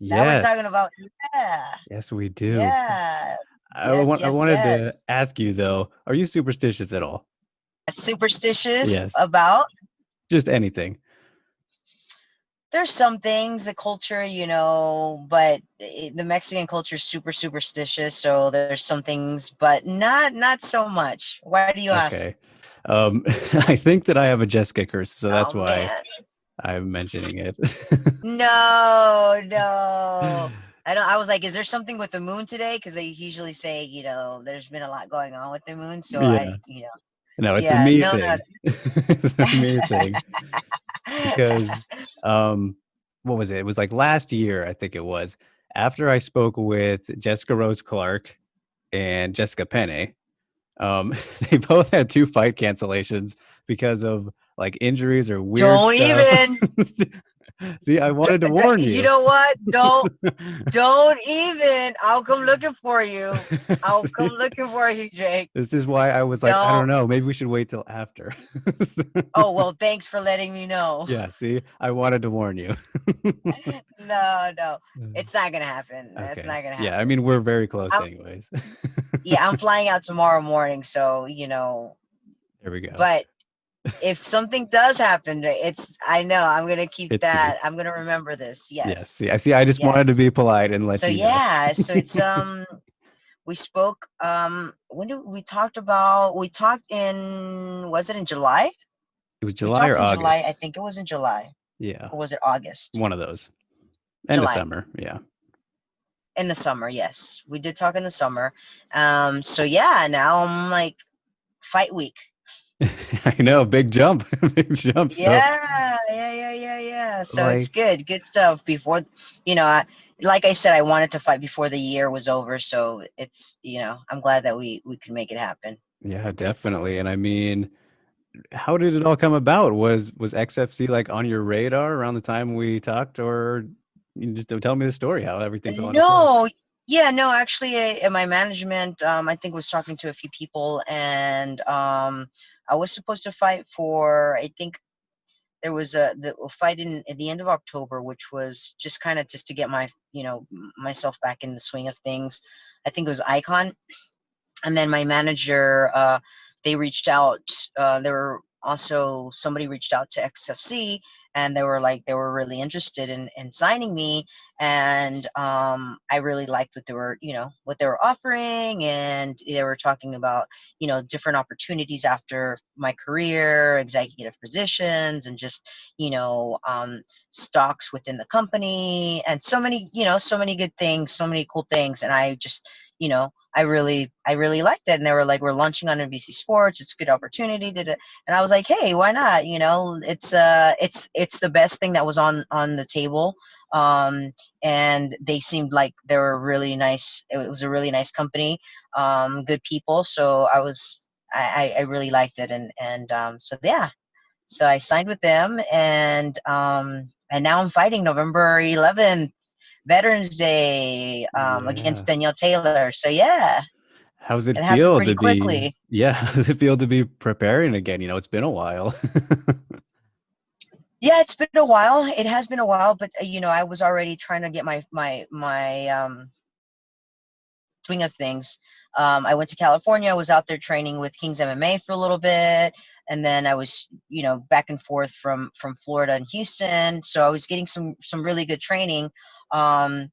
Now we're talking Yes. about, yeah, Yes, we do. yeah, I yes, want I yes, wanted to yes. ask you though, are you superstitious at all? Superstitious Yes. about, Just anything. there's some things, the culture, but the Mexican culture is super superstitious. So there's some things, but not so much. Why do you ask? Okay. I think that I have a Jessica curse, so Oh that's why man, I'm mentioning it. no, no. I don't. I was like, is there something with the moon today? Because they usually say, there's been a lot going on with the moon. So Yeah. No, it's a yeah, me no, no. thing. It's a me thing because um what was it? It was like last year, I think it was, after I spoke with Jessica Rose Clark and Jessica Penne. Um, they both had two fight cancellations because of like injuries or weird Don't stuff. even. See, I wanted to warn You you. know what? Don't even. I'll come looking for you. I'll come See, looking for you, Jake. this is why I was like, I don't Don't. know, maybe we should wait till after. Oh, well, thanks for letting me know. Yeah, see, I wanted to warn you. No, no. It's not gonna happen. That's Okay. not gonna Yeah, I happen. mean, we're very close I'm anyways. Yeah, I'm flying out tomorrow morning, so There we go. but if something does happen, I know I'm gonna keep It's me. that. I'm gonna remember this. Yes. Yes. See, I just wanted to be Yes. polite and let So you know. yeah, so it's we spoke, when did we talked in, was it in July? It was We July talked or in July. I August. think it was in July. Yeah, Or was it August? one of those. End of July. summer. Yeah. In the summer, yes. We did talk in the summer. So yeah, now I'm like, fight week. I know, big jump, big jump. So, Yeah, yeah, yeah, yeah, yeah. So it's like, good stuff. Before, like I said, I wanted to fight before the year was over. So it's, I'm glad that we could make it happen. yeah, definitely. And I mean, how did it all come about? Was XFC like on your radar around the time we talked, or you just don't tell me the story how everything fell into place? No, yeah, no, actually, my management, I think, was talking to a few people, and I was supposed to fight for, I think there was a fight at the end of October, which was just kind of just to get myself back in the swing of things. I think it was Icon, and then my manager, they reached out. There were also somebody reached out to XFC, and they were really interested in signing me, and I really liked what they were offering, and they were talking about different opportunities after my career, executive positions, and just stocks within the company, and so many good things, so many cool things, and I just I really liked it. And they were like, we're launching on NBC Sports. It's a good opportunity. And I was like, hey, why not? It's the best thing that was on the table. And they seemed like they were really nice. It was a really nice company, good people. So I really liked it. So yeah, so I signed with them, and now I'm fighting November 11th, Veterans Day, against Yeah. Danielle Taylor. So yeah, How's it it happened feel pretty to be, quickly. yeah, how does it feel to be preparing again? It's been a while. Yeah, it's been a while. It has been a while, but I was already trying to get my swing of things. I went to California. I was out there training with Kings MMA for a little bit, and then I was, back and forth from Florida and Houston. So I was getting some really good training, and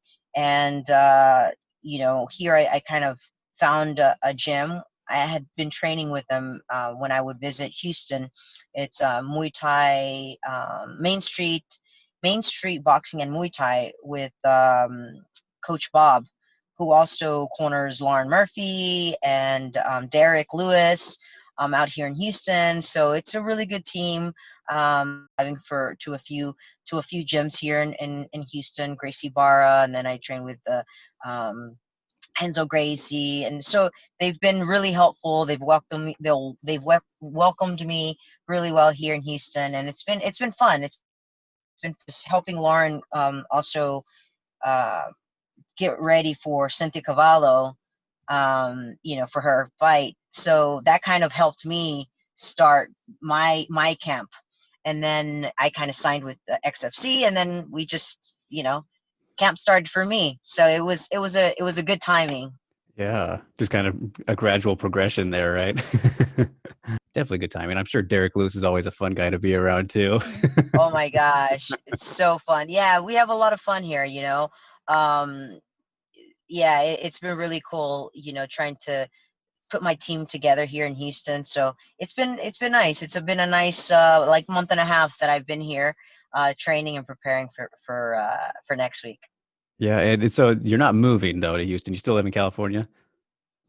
here I kind of found a gym. I had been training with them when I would visit Houston. It's Muay Thai, Main Street Boxing and Muay Thai with Coach Bob, who also corners Lauren Murphy and Derek Lewis out here in Houston. So it's a really good team. Having for to a few gyms here in Houston, Gracie Barra, and then I train with the Enzo Gracie, and so they've been really helpful. They've welcomed me really well here in Houston, and it's been fun. It's been just helping Lauren also uh, get ready for Cynthia Cavallo, for her fight. So that kind of helped me start my camp, and then I kind of signed with the XFC, and then we just camp started for me. So it was a good timing. Yeah, just kind of a gradual progression there, right? Definitely a good time. And I'm sure Derek Lewis is always a fun guy to be around too. Oh my gosh, it's so fun. Yeah, we have a lot of fun here, you know. Um, yeah, it's been really cool, you know, trying to put my team together here in Houston. So it's been nice. It's been a nice like month and a half that I've been here, training and preparing for next week. Yeah, and so you're not moving though to Houston. You still live in California?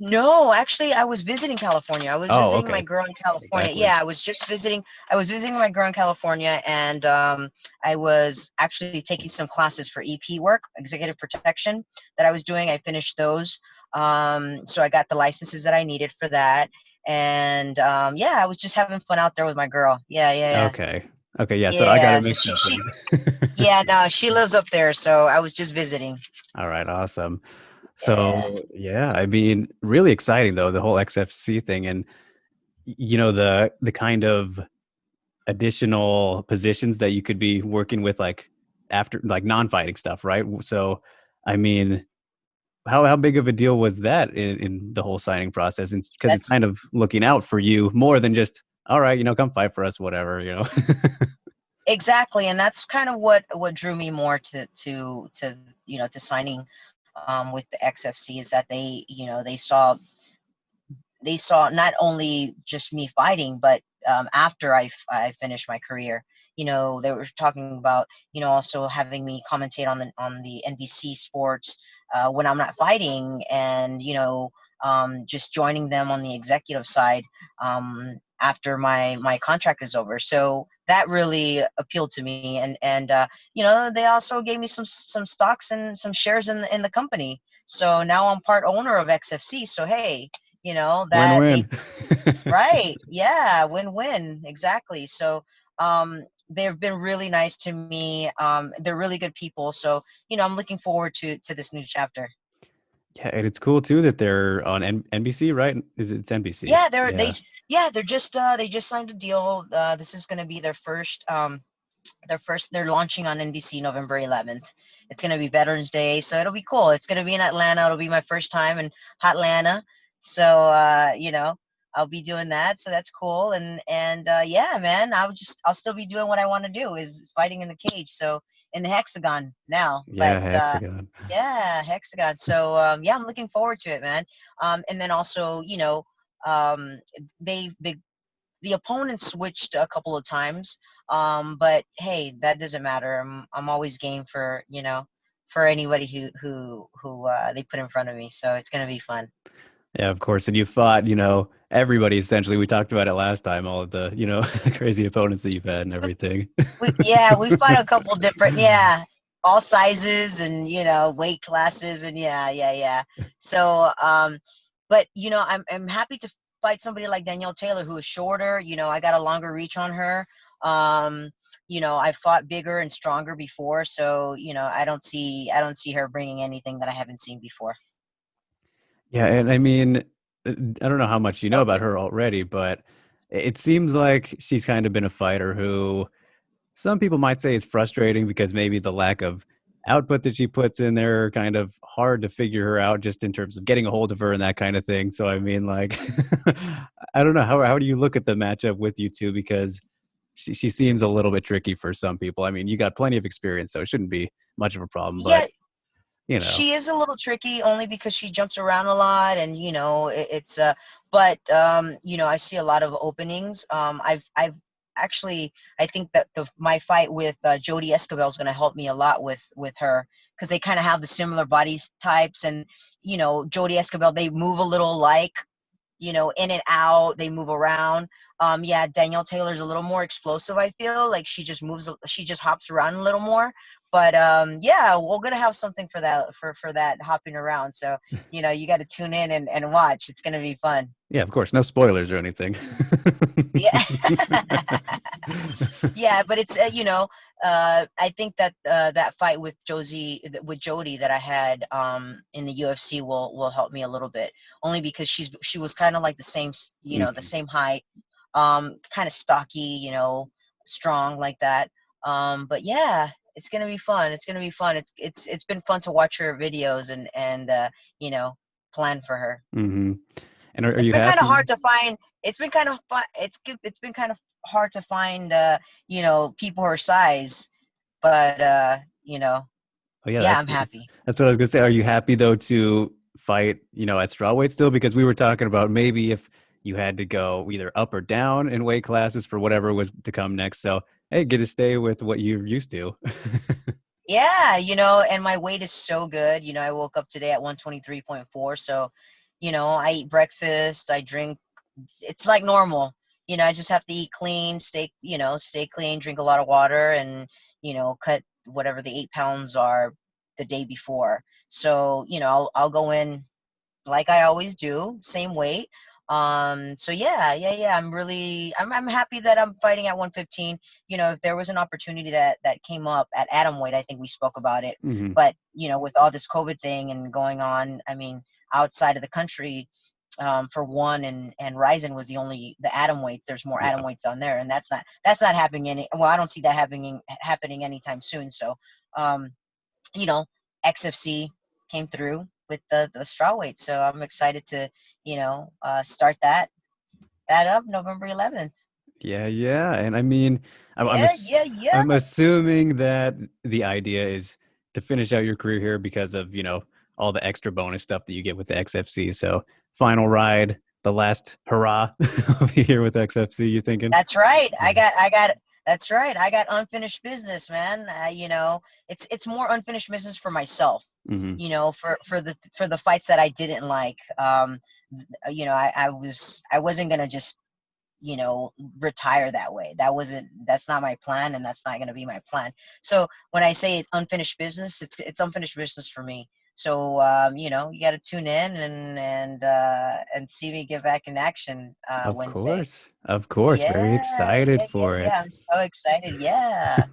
No, actually, I was visiting California. I was Oh, visiting my okay. girl in Like California. Yeah, backwards. I was just visiting. I was visiting my girl in California, and I was actually taking some classes for EP work, executive protection, that I was doing. I finished those, so I got the licenses that I needed for that. And yeah, I was just having fun out there with my girl. Yeah, yeah, Okay. Okay, yeah, so yeah, I got it yeah. So mixed she, up she, then. yeah, no, she lives up there. So I was just visiting. All right, awesome. Yeah. So, yeah, I mean, really exciting though, the whole XFC thing and the kind of additional positions that you could be working with like after like non-fighting stuff, right? So, I mean, how big of a deal was that in the whole signing process? And because it's That's kind of looking out for you more than just, all right, come fight for us, whatever. exactly, and that's kind of what drew me more to to signing with the XFC, is that they saw not only just me fighting, but after I finished my career, they were talking about also having me commentate on the NBC Sports when I'm not fighting, and just joining them on the executive side after my contract is over. So that really appealed to me, and they also gave me some stocks and some shares in the company. So now I'm part owner of XFC. So hey, that they Win-win. right, yeah, win-win, exactly. So they've been really nice to me. They're really good people. So I'm looking forward to this new chapter. Yeah, and it's cool too that they're on NBC, right? It's NBC? Yeah, they're they Yeah. yeah they just signed a deal. This is going to be their first. They're launching on NBC November 11th. It's going to be Veterans Day, so it'll be cool. It's going to be in Atlanta. It'll be my first time in Hotlanta. So I'll be doing that. So that's cool. And yeah, man, I'll still be doing what I want to do, is fighting in the cage. So in the hexagon now. Yeah, But Hexagon. yeah, hexagon. So yeah, I'm looking forward to it, man. And then also, um, they the opponent switched a couple of times, but hey, that doesn't matter. I'm always game for anybody who they put in front of me. So it's gonna be fun. Yeah, of course. And you fought, everybody essentially. We talked about it last time, all of the, crazy opponents that you've had and everything. Yeah, we fought a couple different, yeah, all sizes and weight classes, and yeah, yeah, yeah. So but I'm happy to fight somebody like Danielle Taylor, who is shorter. I got a longer reach on her. um I fought bigger and stronger before, so I don't see her bringing anything that I haven't seen before. Yeah, and I mean, I don't know how much you know about her already, but it seems like she's kind of been a fighter who some people might say is frustrating because maybe the lack of output that she puts in there are kind of hard to figure her out just in terms of getting a hold of her and that kind of thing. So I mean, like, I don't know how do you look at the matchup with you two because she seems a little bit tricky for some people. I mean, you got plenty of experience, so it shouldn't be much of a problem. But Yeah, you know, she is a little tricky, only because she jumps around a lot, and it's but I see a lot of openings. I've actually, I think that my fight with Jody Escobar is going to help me a lot with her, because they kind of have the similar body types. And Jody Escobar, they move a little like, in and out, they move around. Yeah, Danielle Taylor's a little more explosive. I feel like she just hops around a little more. But yeah, we're gonna have something for that hopping around. So you got to tune in and watch. It's gonna be fun. yeah, of course, no spoilers or anything. Yeah. Yeah, but it's I think that that fight with Jody that I had in the UFC will help me a little bit, only because she was kind of like the same the Mhm. same height, kind of stocky, strong like that. But yeah, it's gonna be fun. It's gonna be fun. It's been fun to watch her videos and you know, plan for her. Mm-hmm. And are It's you been kind of happy? hard to find. It's been kind of fun. It's been kind of hard to find you know, people her size, but you know, Oh yeah, yeah, I'm happy. that's what I was gonna say. Are you happy though to fight, at strawweight still? Because we were talking about maybe if you had to go either up or down in weight classes for whatever was to come next. So hey, get to stay with what you're used to. Yeah, you know, and my weight is so good. You know, I woke up today at 123.4. So, you know, I eat breakfast, I drink, it's like normal. You know, I just have to eat clean, stay clean, drink a lot of water, and, you know, cut whatever the 8 pounds are the day before. So, you know, I'll go in like I always do, same weight. So yeah. I'm happy that I'm fighting at 115. You know, if there was an opportunity that came up at atom weight, I think we spoke about it. Hmm. But, you know, with all this COVID thing and going on, I mean, outside of the country, for one, and Ryzen was the atom weight. There's more atom Yeah. weights on there, and that's not happening well, I don't see that happening anytime soon. So, um, you know, XFC came through with the straw weight. So I'm excited to, you know, start that up November 11th. Yeah, yeah. And I mean, Yeah, yeah, yeah. I'm assuming that the idea is to finish out your career here because of, all the extra bonus stuff that you get with the XFC. So final ride, the last hurrah will be here with XFC, you thinking? That's right. Yeah. That's right. I got unfinished business, man. You know, it's more unfinished business for myself. Hmm. You know, for the fights that I didn't like. You know, I wasn't gonna just, you know, retire that way. That's not my plan, and that's not going to be my plan. So when I say unfinished business, it's unfinished business for me. So you know, you got to tune in and see me get back in action Of Wednesday. course. Of course. Very excited for it. I'm so excited. Yeah.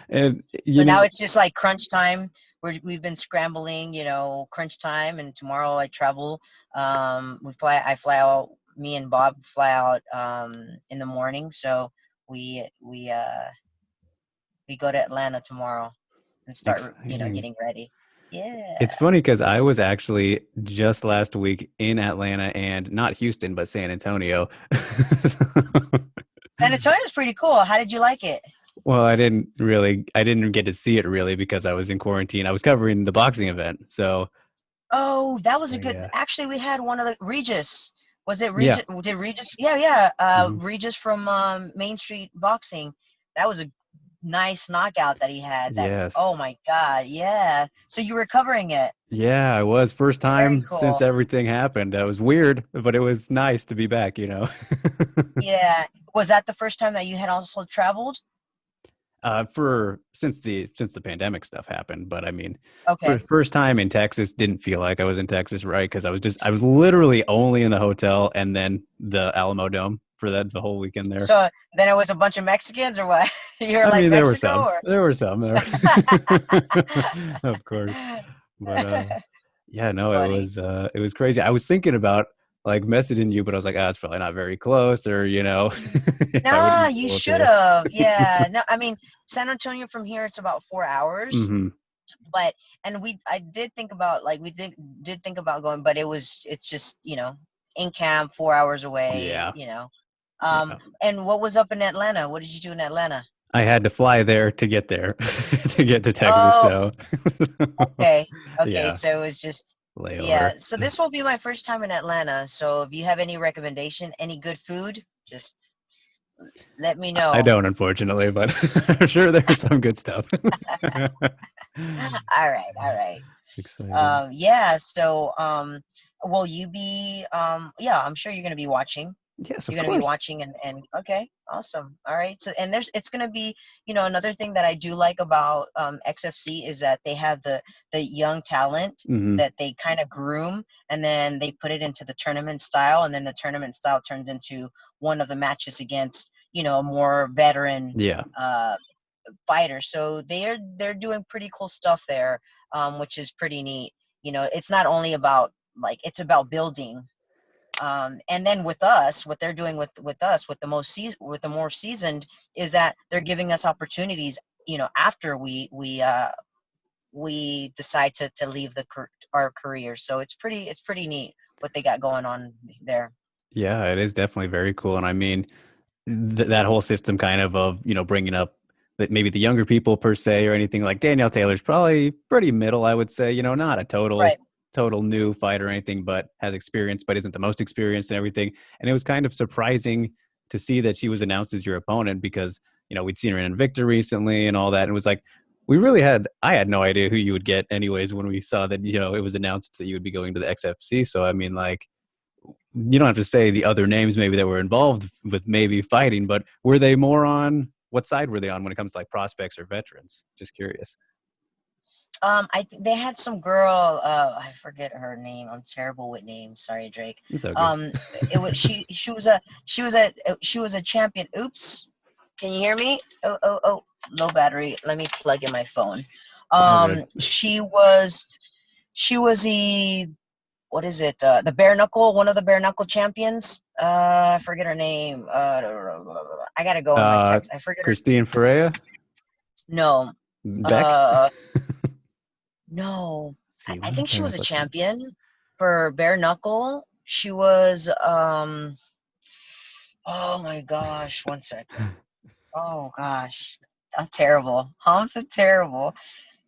And, So now it's just like crunch time. We've been scrambling, you know, crunch time, and tomorrow I travel. I fly out. Me and Bob fly out in the morning, so we we uh we go to Atlanta tomorrow and start, you know, exciting. getting ready. Yeah. It's funny because I was actually just last week in Atlanta and not Houston, but San Antonio. San Antonio is pretty cool. How did you like it? Well, I didn't get to see it really because I was in quarantine. I was covering the boxing event. Oh, that was So a good. yeah. Actually, we had one of the Regis. Was it Yeah. Regis? Did Regis? Yeah, yeah. Hmm. Regis from Main Street Boxing. That was a nice knockout that he had. That, Yes. oh my God, yeah. So you were covering it. Yeah, I was first Very time since cool. everything happened. That was weird, but it was nice to be back. Yeah. Was that the first time that you had also traveled? For since the pandemic stuff happened, but I mean, for Okay. first time in Texas, didn't feel like I was in Texas, right? Because I was literally only in the hotel and then the Alamo Dome for the whole weekend there. So then it was a bunch of Mexicans or what? You were I like mean, Mexico or? there were some there, of course, but yeah, It's no, funny. it was crazy. I was thinking about like messaging you, but I was like, ah, it's probably not very close, or if I wouldn't Nah, be you able should to. have. Yeah. No, I mean, San Antonio from here, it's about 4 hours. Hmm. But and I did think about, like, did think about going, but it's just, you know, in camp, 4 hours away, Yeah, you know. yeah. And what was up in Atlanta? What did you do in Atlanta? I had to fly there to get there to get to Texas. Oh, So okay. Okay, yeah, so it was just, layover. yeah. So this will be my first time in Atlanta. So if you have any recommendation, any good food, just let me I know. don't, unfortunately, but I'm sure there's some good stuff. All right, all right. Exciting. Yeah, so will you be yeah, I'm sure you're gonna be watching. Yes, of You're gonna be course. watching, and okay, awesome. All right. So and it's gonna be, you know, another thing that I do like about XFC is that they have the young talent Hmm. that they kind of groom, and then they put it into the tournament style, and then the tournament style turns into one of the matches against, you know, a more veteran Yeah. uh fighter. So they're doing pretty cool stuff there, which is pretty neat. You know, it's not only about, like, it's about building. And then with us, what they're doing with us, with the more seasoned, is that they're giving us opportunities after we decide to leave our career. So it's pretty neat what they got going on there. Yeah, it is definitely very cool. And I mean, that whole system kind of bringing up that maybe the younger people per se or anything like Danielle Taylor's probably pretty middle, I would say, not a total Right. total new fighter or anything, but has experience, but isn't the most experienced and everything. And it was kind of surprising to see that she was announced as your opponent because, we'd seen her in Invicta recently and all that. And it was like, I had no idea who you would get anyways when we saw that, it was announced that you would be going to the XFC. So, I mean, like, you don't have to say the other names maybe that were involved with maybe fighting, but were they more on what side were they on when it comes to like prospects or veterans? Just curious. I think they had some girl. I forget her name. I'm terrible with names. Sorry, Drake. It's okay. Um, it was she was a champion. Oops. Can you hear me? Oh, low battery. Let me plug in my phone. All good. She was the, what is it? The bare knuckle, one of the bare knuckle champions. I forget her name. I gotta go in my text. I forget her. Christine Ferreira? No. Beck? Uh, no. Let's see, I what am I think she trying was to a look up? champion for bare knuckle. She was. Oh my gosh! One second. Oh gosh, I'm terrible. I'm so terrible.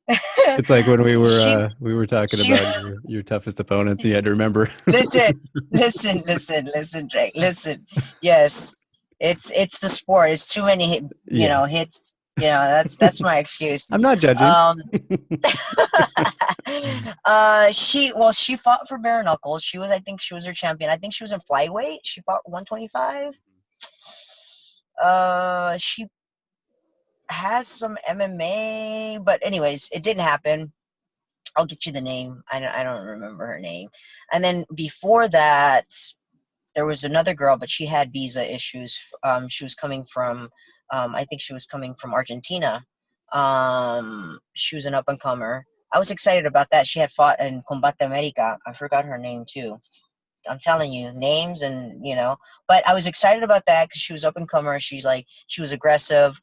It's like when we were she we were talking she about your toughest opponents, you had to remember. listen, listen, Drake. Listen. Yes, it's the sport. It's too many Yeah. hits. That's my excuse. I'm not judging. Um, she fought for bare knuckles. I think she was her champion. I think she was in flyweight. She fought 125. She has some MMA, but anyways, it didn't happen. I'll get you the name. I don't remember her name. And then before that, there was another girl, but she had visa issues. She was coming from, I think she was coming from Argentina. She was an up and comer. I was excited about that. She had fought in Combate America. I forgot her name too. I'm telling you, names but I was excited about that because she was up and comer. She was aggressive.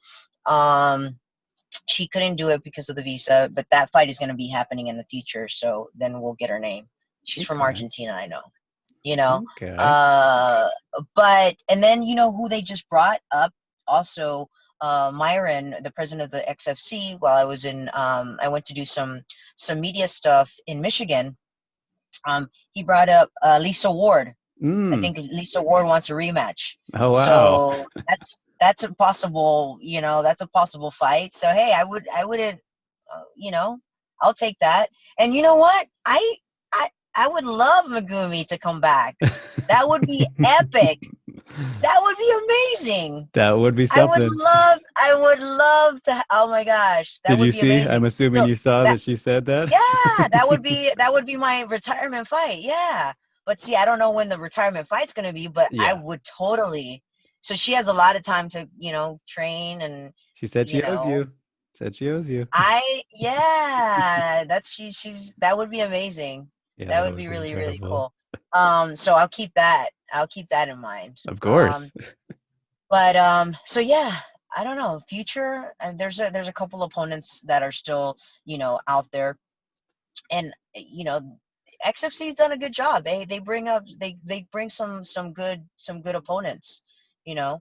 Um, she couldn't do it because of the visa, but that fight is going to be happening in the future. So then we'll get her name. She's from Okay. Argentina, I know. You know, Okay. uh, but and then who they just brought up also. Myron, the president of the XFC, while I was in, I went to do some media stuff in Michigan. He brought up Lisa Ward. I Mm. think Lisa Ward wants a rematch. Oh wow. So that's a possible, that's a possible fight. So hey, I wouldn't, I'll take that. And you know what? I would love Megumi to come back. That would be epic. That would be amazing. That would be I would something. love, to. Oh my gosh, that Did would you be see? I'm amazing. assuming So you saw that that she said that. yeah, that would be my retirement fight. Yeah. But see, I don't know when the retirement fight's going to be, but I Yeah. would totally. So she has a lot of time to, train and, She said you she owes know, you. Said she owes you. that would be amazing. Yeah, That that would would be be really, really incredible. cool. So I'll keep that. I'll keep that in mind. Of course. But so yeah, I don't know. Future, and there's a couple opponents that are still, out there, and XFC's done a good job. They bring some good opponents. You know,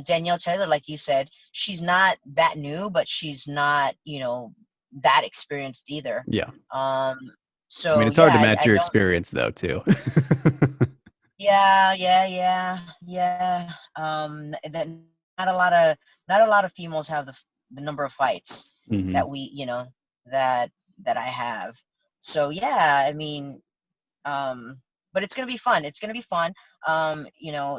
Danielle Taylor, like you said, she's not that new, but she's not that experienced either. Yeah. Um, I mean, so it's hard yeah, to I match your don't. experience though, too. Yeah. Then not a lot of females have the number of fights Hmm. that that I have. So yeah, I mean, um, but it's gonna be fun. It's gonna be fun.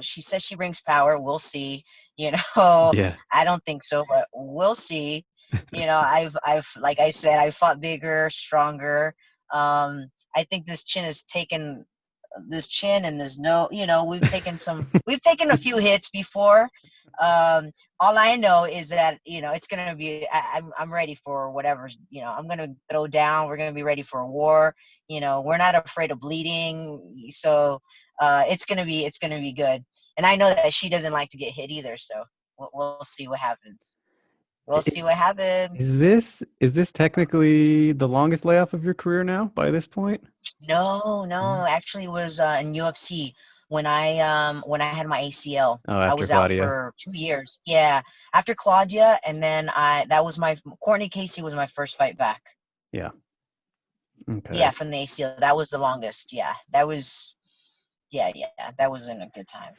She says she brings power. We'll see. Yeah. I don't think so, but we'll see. I've like I said, I fought bigger, stronger. I think this chin and this no, we've taken a few hits before. All I know is that it's gonna be. I'm ready for whatever. I'm gonna throw down. We're gonna be ready for a war. We're not afraid of bleeding. So it's gonna be good. And I know that she doesn't like to get hit either. So we'll see what happens. We'll see what happens. Is this technically the longest layoff of your career now by this point? No, Mm. no, actually it was in UFC when I had my ACL. Oh, I after was out Claudia. for 2 years. Yeah, after Claudia, and then I that was my Courtney Casey was my first fight back. Yeah. Okay. Yeah, from the ACL. That was the longest. Yeah, that was yeah. That wasn't a good time.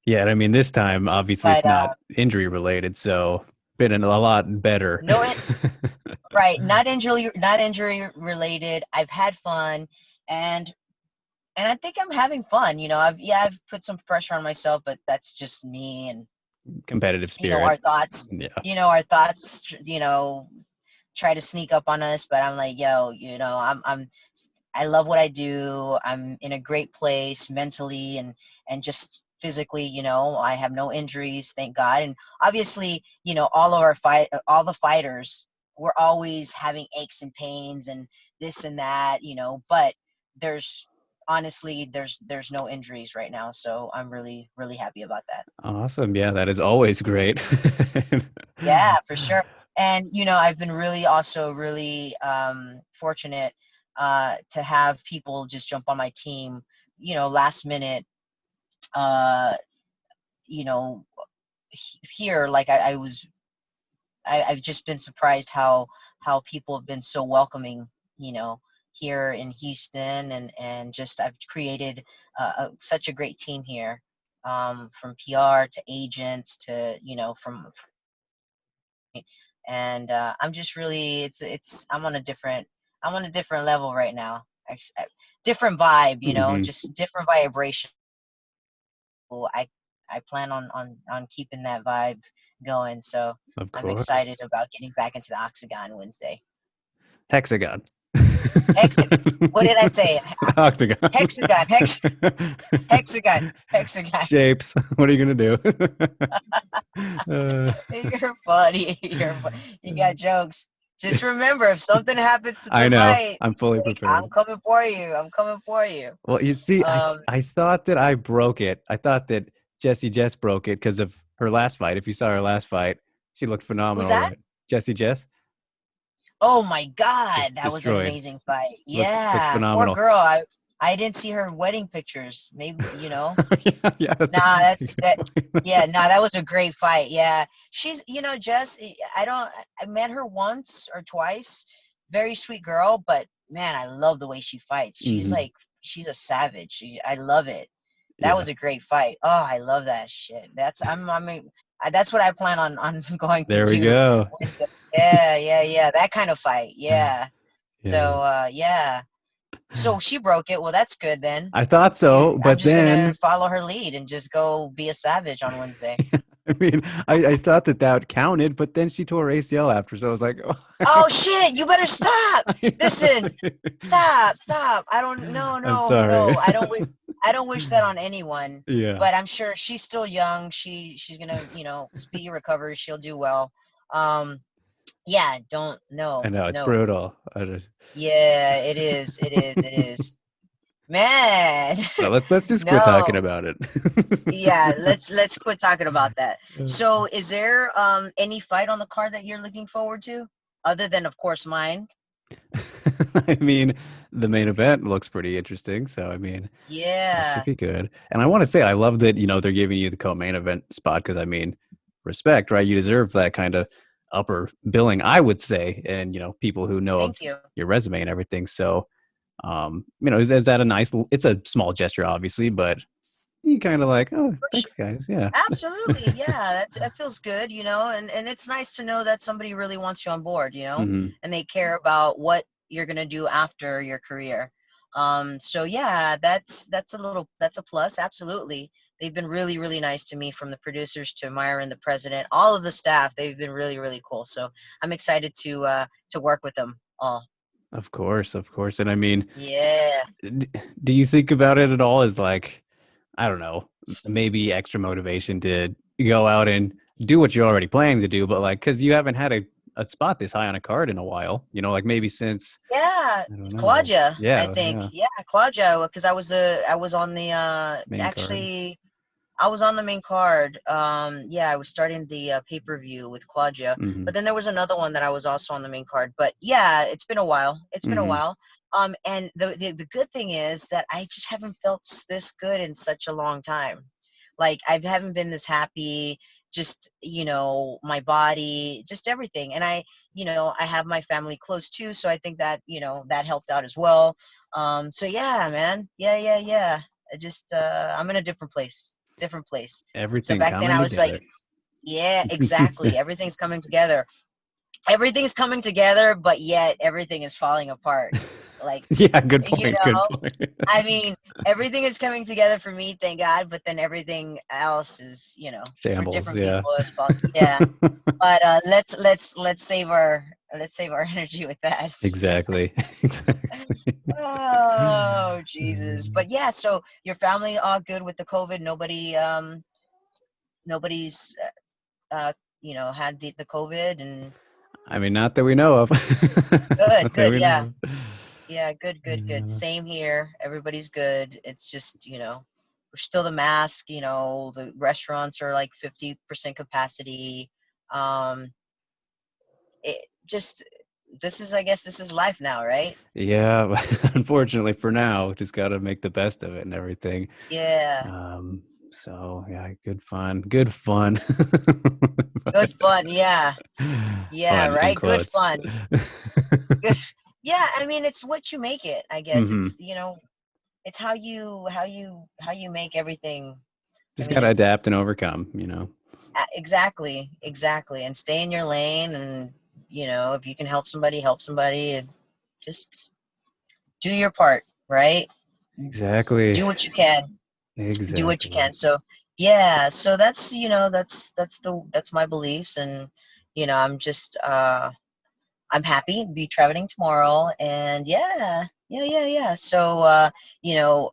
Yeah, and I mean this time obviously it's But not injury related, so been a lot better. no, right, not injury related. I've had fun, and I think I'm having fun. I've put some pressure on myself, but that's just me and Competitive our spirit. thoughts. Yeah. Our thoughts. Try to sneak up on us, but I'm like, yo, I love what I do. I'm in a great place mentally and just physically. I have no injuries, thank God. And obviously, all the fighters, we're always having aches and pains and this and that, but there's honestly there's no injuries right now, so I'm really really happy about that. Awesome. Yeah, that is always great. Yeah, for sure. And I've been really fortunate to have people just jump on my team, last minute. Uh, you know, Here, like I've just been surprised how people have been so welcoming. You know, Here in Houston, and just I've created such a great team here, from PR to agents to from and I'm just really it's I'm on a different level right now. Different vibe, Hmm. just different vibration. Well, I plan on keeping that vibe going, so Of I'm excited course. about getting back into the octagon Wednesday. Hexagon. Hexagon. What did I say? Octagon. Hexagon. Hexagon. Hexagon. Shapes. What are you gonna do? uh, You're funny. You got jokes. Just remember, if something happens to I the know. fight, I'm fully like, I'm prepared. coming for you. I'm coming for you. Well, you see, I Um, I thought that I broke it. I thought that Jessie Jess broke it because of her last fight. If you saw her last fight, she looked who's phenomenal, that? right? Jessie Jess Oh my just God, that was an destroyed. amazing fight. Looked Yeah, poor phenomenal. girl. I didn't see her wedding pictures. Maybe. Yeah, yeah, that's Nah, that's that. exactly. Yeah, nah, that was a great fight. Yeah, Jess. I met her once or twice. Very sweet girl, but man, I love the way she fights. Hmm. She's a savage. I love it. That Yeah, was a great fight. Oh, I love that shit. That's what I plan on going to there we do go. Wednesday. Yeah. That kind of fight. Yeah. Yeah, So yeah. So she broke it. Well, that's good then. I thought so, I'm but just gonna then follow her lead and just go be a savage on Wednesday. I mean, I thought that counted, but then she tore ACL after, so I was like, oh, Oh shit! You better stop. I Listen, stop. I don't. I'm sorry. No. I don't wish that on anyone. Yeah, But I'm sure she's still young. She's gonna speedy recovery. She'll do well. Um. Yeah. Don't. I No. know it's No. brutal. Yeah. It is. It is. It is. Man. Well, let's just quit talking No. about it. Yeah, let's quit talking about that. Uh, So, is there any fight on the card that you're looking forward to, other than, of course, mine? I mean, the main event looks pretty interesting, so I mean, that should Yeah, be good. And I want to say, I love that they're giving you the co-main event spot because I mean, respect, right? You deserve that kind of upper billing, I would say, and people who know of thank you. your resume and everything. So, is that a nice? It's a small gesture, obviously, but you kind of like, oh, For sure. thanks, guys. Yeah. Absolutely, yeah. That feels good, and it's nice to know that somebody really wants you on board, Hmm. and they care about what you're gonna do after your career. So yeah, that's a plus. Absolutely, they've been really really nice to me, from the producers to Myron, the president, all of the staff. They've been really really cool. So I'm excited to work with them all. Of course, of course. And I mean, Yeah. d- do you think about it at all as like, I don't know, maybe extra motivation to go out and do what you're already planning to do, but like, because you haven't had a spot this high on a card in a while, like maybe since, Yeah, I don't know. Claudia, I Yeah, think. yeah. Yeah, Claudia, because I was on the Main card. actually I was on the main card. Yeah, I was starting the pay-per-view with Claudia, Mm-hmm. but then there was another one that I was also on the main card. But yeah, it's been a while. It's been a Mm-hmm. while. And the good thing is that I just haven't felt this good in such a long time. Like I haven't been this happy. Just my body, just everything. And I have my family close too, so I think that that helped out as well. So yeah, man. Yeah. I just I'm in a different place. So Everything back then coming I was like, together. yeah, exactly. Everything's coming together. Everything's coming together, but yet everything is falling apart. Like, Yeah, good you point. Good know, point. I mean, everything is coming together for me, thank God, but then everything else is, for Shambles. different Yeah. people it's yeah. But let's save our energy with that. Exactly. Exactly. Oh, Jesus. But yeah, so your family all good with the COVID? Nobody's had the COVID and I mean, not that we know of. good, Not that we yeah. know of. Yeah, good. Yeah. Same here. Everybody's good. It's just, we're still the mask, the restaurants are like 50% capacity. Um, it just, I guess this is life now, right? Yeah, unfortunately for now, just got to make the best of it and everything. Yeah. Um, so yeah, good fun, good fun. Good But fun. Yeah. Yeah, fun in right. Good quotes. fun. Good. Yeah, I mean, it's what you make it, I guess. Hmm. It's how you make everything. I Just mean, got to adapt and overcome. exactly, and stay in your lane, and if you can help somebody, and just do your part, right? Exactly. Do what you can. Do what you Exactly. can. So yeah, so that's my beliefs, and I'm happy to be traveling tomorrow, and yeah. So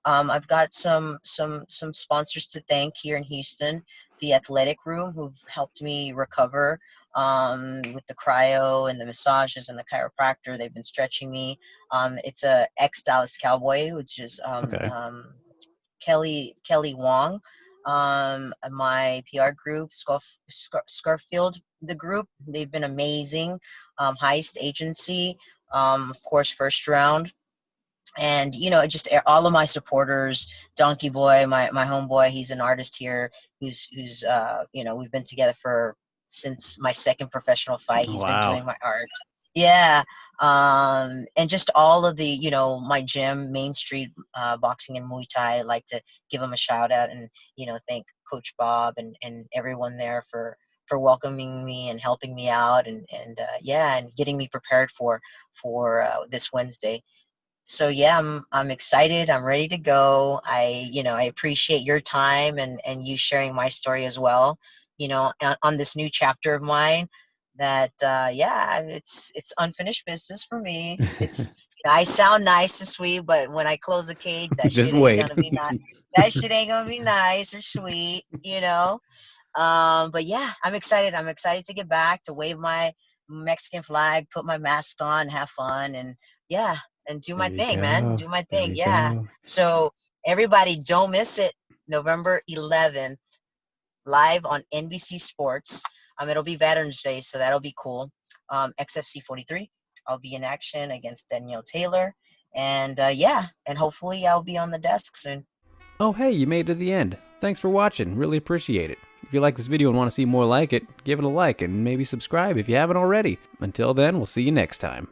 I've got some sponsors to thank here in Houston, the Athletic Room, who've helped me recover with the cryo and the massages and the chiropractor. They've been stretching me. It's a ex Dallas Cowboy, which is Okay. Kelly Wong. My PR group, Scarfield, the group, they've been amazing. Heist Agency, of course, First Round, and just all of my supporters. Donkey Boy, my homeboy, he's an artist here who's we've been together for since my second professional fight. Oh, He's been wow. doing my art. Yeah. And just all of the my gym, Main Street Boxing and Muay Thai. I'd like to give them a shout out, and thank Coach Bob and everyone there for welcoming me and helping me out, and getting me prepared for this Wednesday. So yeah, I'm excited. I'm ready to go. I appreciate your time and you sharing my story as well. On this new chapter of mine. That yeah, it's unfinished business for me. It's I sound nice and sweet, but when I close the cage, that Just shit ain't wait. gonna be not. That shit ain't gonna be nice or sweet. But yeah, I'm excited. I'm excited to get back to wave my Mexican flag, put my mask on, have fun, and yeah, and do There my you thing, man. go. Do my There thing. you Yeah. go. So everybody, don't miss it. November 11th, live on NBC Sports. It'll be Veterans Day, so that'll be cool. XFC 43. I'll be in action against Danielle Taylor, and yeah, and hopefully I'll be on the desk soon. Oh, hey, you made it to the end. Thanks for watching. Really appreciate it. If you like this video and want to see more like it, give it a like and maybe subscribe if you haven't already. Until then, we'll see you next time.